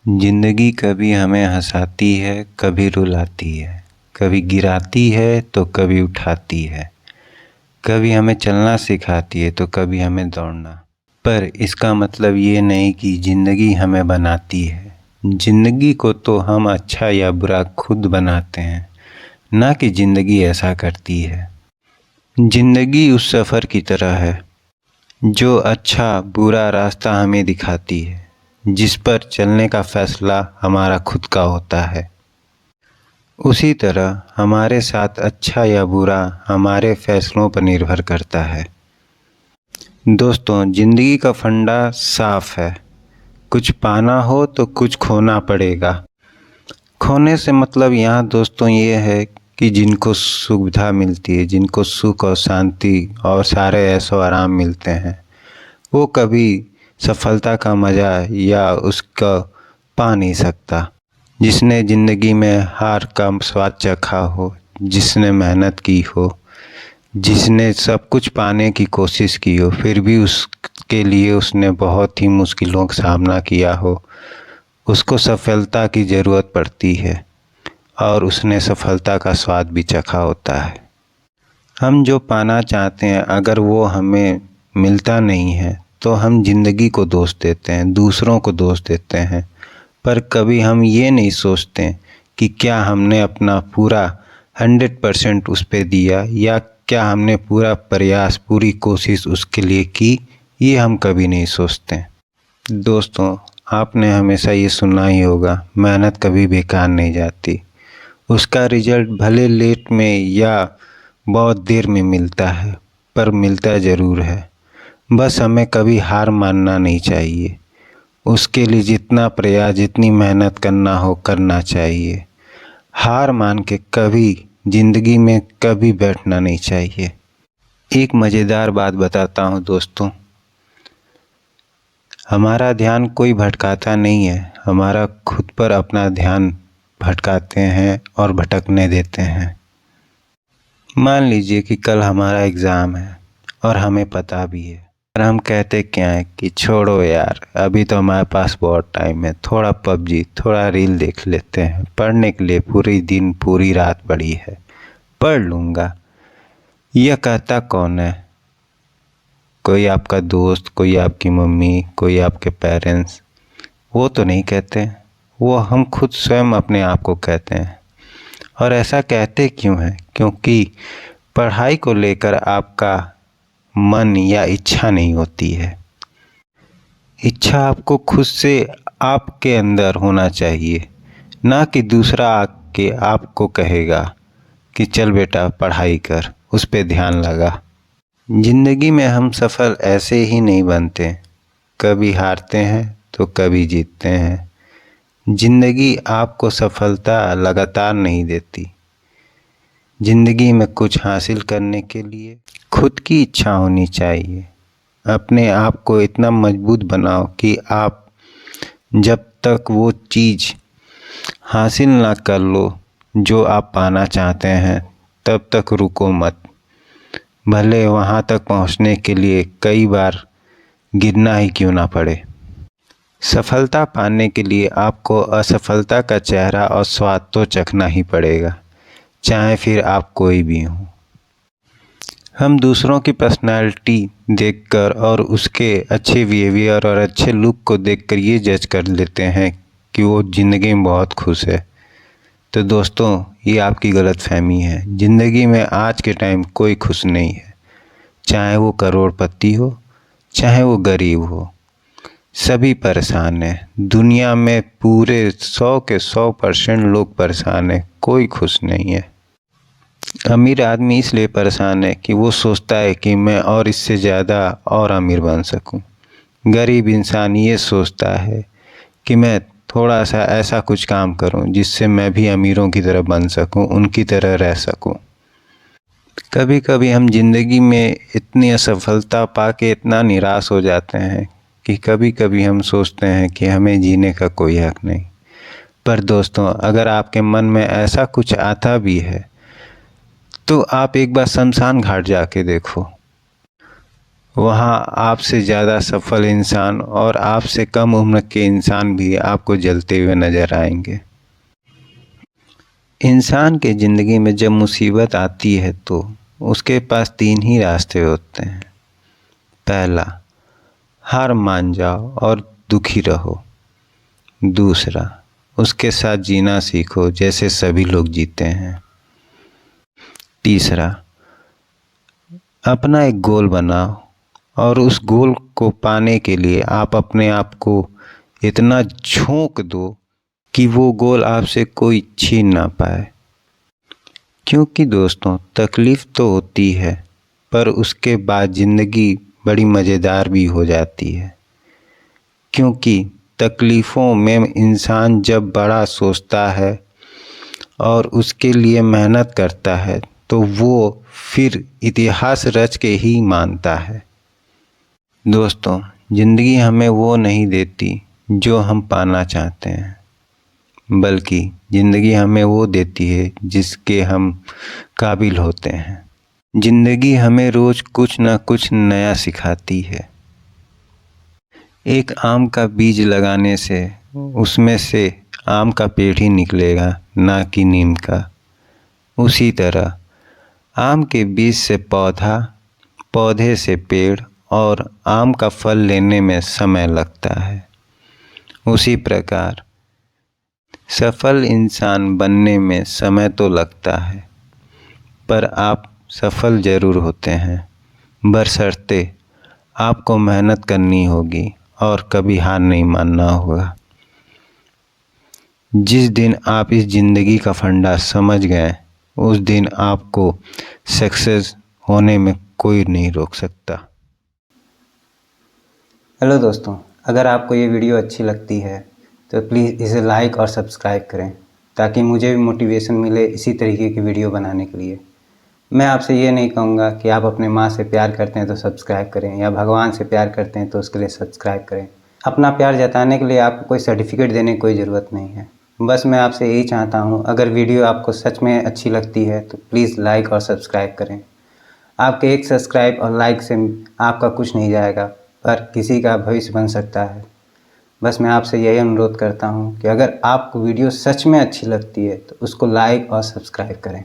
जिंदगी कभी हमें हंसाती है, कभी रुलाती है, कभी गिराती है तो कभी उठाती है, कभी हमें चलना सिखाती है तो कभी हमें दौड़ना। पर इसका मतलब ये नहीं कि जिंदगी हमें बनाती है। जिंदगी को तो हम अच्छा या बुरा खुद बनाते हैं, ना कि जिंदगी ऐसा करती है। जिंदगी उस सफ़र की तरह है जो अच्छा बुरा रास्ता हमें दिखाती है, जिस पर चलने का फैसला हमारा खुद का होता है। उसी तरह हमारे साथ अच्छा या बुरा हमारे फैसलों पर निर्भर करता है। दोस्तों, ज़िंदगी का फंडा साफ है। कुछ पाना हो तो कुछ खोना पड़ेगा। खोने से मतलब यहाँ दोस्तों ये है कि जिनको सुविधा मिलती है, जिनको सुख और शांति और सारे ऐशो आराम मिलते हैं, वो कभी सफलता का मज़ा या उसका पा नहीं सकता। जिसने ज़िंदगी में हार का स्वाद चखा हो, जिसने मेहनत की हो, जिसने सब कुछ पाने की कोशिश की हो, फिर भी उसके लिए उसने बहुत ही मुश्किलों का सामना किया हो, उसको सफलता की ज़रूरत पड़ती है और उसने सफलता का स्वाद भी चखा होता है। हम जो पाना चाहते हैं अगर वो हमें मिलता नहीं है तो हम ज़िंदगी को दोष देते हैं, दूसरों को दोष देते हैं, पर कभी हम ये नहीं सोचते कि क्या हमने अपना पूरा 100% उस पे दिया या क्या हमने पूरा प्रयास, पूरी कोशिश उसके लिए की। ये हम कभी नहीं सोचते। दोस्तों, आपने हमेशा ये सुना ही होगा, मेहनत कभी बेकार नहीं जाती। उसका रिजल्ट भले लेट में या बहुत देर में मिलता है, पर मिलता ज़रूर है। बस हमें कभी हार मानना नहीं चाहिए। उसके लिए जितना प्रयास, जितनी मेहनत करना हो करना चाहिए। हार मान के कभी ज़िंदगी में कभी बैठना नहीं चाहिए। एक मज़ेदार बात बताता हूँ दोस्तों, हमारा ध्यान कोई भटकाता नहीं है, हमारा खुद पर अपना ध्यान भटकाते हैं और भटकने देते हैं। मान लीजिए कि कल हमारा एग्ज़ाम है और हमें पता भी है, पर हम कहते क्या है कि छोड़ो यार, अभी तो हमारे पास बहुत टाइम है, थोड़ा पबजी, थोड़ा रील देख लेते हैं, पढ़ने के लिए पूरी दिन पूरी रात पड़ी है, पढ़ लूँगा। यह कहता कौन है? कोई आपका दोस्त, कोई आपकी मम्मी, कोई आपके पेरेंट्स? वो तो नहीं कहते, वो हम खुद स्वयं अपने आप को कहते हैं। और ऐसा कहते क्यों हैं? क्योंकि पढ़ाई को लेकर आपका मन या इच्छा नहीं होती है। इच्छा आपको खुद से आपके अंदर होना चाहिए, ना कि दूसरा आके आपको कहेगा कि चल बेटा पढ़ाई कर, उस पे ध्यान लगा। ज़िंदगी में हम सफल ऐसे ही नहीं बनते, कभी हारते हैं तो कभी जीतते हैं। ज़िंदगी आपको सफलता लगातार नहीं देती। ज़िंदगी में कुछ हासिल करने के लिए खुद की इच्छा होनी चाहिए। अपने आप को इतना मजबूत बनाओ कि आप जब तक वो चीज़ हासिल ना कर लो जो आप पाना चाहते हैं, तब तक रुको मत। भले वहाँ तक पहुँचने के लिए कई बार गिरना ही क्यों ना पड़े। सफलता पाने के लिए आपको असफलता का चेहरा और स्वाद तो चखना ही पड़ेगा, चाहे फिर आप कोई भी हो। हम दूसरों की पर्सनैलिटी देखकर और उसके अच्छे बिहेवियर और अच्छे लुक को देखकर ये जज कर लेते हैं कि वो ज़िंदगी में बहुत खुश है। तो दोस्तों, ये आपकी गलतफहमी है। ज़िंदगी में आज के टाइम कोई खुश नहीं है, चाहे वो करोड़पति हो, चाहे वो गरीब हो, सभी परेशान हैं। दुनिया में पूरे 100 के 100% लोग परेशान हैं, कोई खुश नहीं है। अमीर आदमी इसलिए परेशान है कि वो सोचता है कि मैं और इससे ज़्यादा और अमीर बन सकूं। गरीब इंसान ये सोचता है कि मैं थोड़ा सा ऐसा कुछ काम करूं जिससे मैं भी अमीरों की तरह बन सकूं, उनकी तरह रह सकूं। कभी कभी हम ज़िंदगी में इतनी असफलता पाके इतना निराश हो जाते हैं कि कभी कभी हम सोचते हैं कि हमें जीने का कोई हक नहीं। पर दोस्तों, अगर आपके मन में ऐसा कुछ आता भी है तो आप एक बार शमशान घाट जाके देखो। वहाँ आपसे ज़्यादा सफल इंसान और आपसे कम उम्र के इंसान भी आपको जलते हुए नज़र आएंगे। इंसान के ज़िंदगी में जब मुसीबत आती है तो उसके पास 3 ही रास्ते होते हैं। पहला, हार मान जाओ और दुखी रहो। दूसरा, उसके साथ जीना सीखो जैसे सभी लोग जीते हैं। तीसरा, अपना एक गोल बनाओ और उस गोल को पाने के लिए आप अपने आप को इतना झोंक दो कि वो गोल आपसे कोई छीन ना पाए। क्योंकि दोस्तों, तकलीफ़ तो होती है पर उसके बाद ज़िंदगी बड़ी मज़ेदार भी हो जाती है। क्योंकि तकलीफ़ों में इंसान जब बड़ा सोचता है और उसके लिए मेहनत करता है तो वो फिर इतिहास रच के ही मानता है। दोस्तों, ज़िंदगी हमें वो नहीं देती जो हम पाना चाहते हैं, बल्कि ज़िंदगी हमें वो देती है जिसके हम काबिल होते हैं। ज़िंदगी हमें रोज़ कुछ न कुछ नया सिखाती है। एक आम का बीज लगाने से उसमें से आम का पेड़ ही निकलेगा, ना कि नीम का। उसी तरह आम के बीज से पौधा, पौधे से पेड़ और आम का फल लेने में समय लगता है। उसी प्रकार सफल इंसान बनने में समय तो लगता है, पर आप सफल ज़रूर होते हैं, बशर्ते आपको मेहनत करनी होगी और कभी हार नहीं मानना होगा। जिस दिन आप इस ज़िंदगी का फंडा समझ गए, उस दिन आपको सक्सेस होने में कोई नहीं रोक सकता। हेलो दोस्तों, अगर आपको ये वीडियो अच्छी लगती है तो प्लीज़ इसे लाइक और सब्सक्राइब करें ताकि मुझे भी मोटिवेशन मिले इसी तरीके की वीडियो बनाने के लिए। मैं आपसे ये नहीं कहूँगा कि आप अपने माँ से प्यार करते हैं तो सब्सक्राइब करें या भगवान से प्यार करते हैं तो उसके लिए सब्सक्राइब करें। अपना प्यार जताने के लिए आपको कोई सर्टिफिकेट देने की कोई ज़रूरत नहीं है। बस मैं आपसे यही चाहता हूँ, अगर वीडियो आपको सच में अच्छी लगती है तो प्लीज़ लाइक और सब्सक्राइब करें। आपके एक सब्सक्राइब और लाइक से आपका कुछ नहीं जाएगा, पर किसी का भविष्य बन सकता है। बस मैं आपसे यही अनुरोध करता हूँ कि अगर आपको वीडियो सच में अच्छी लगती है तो उसको लाइक और सब्सक्राइब करें।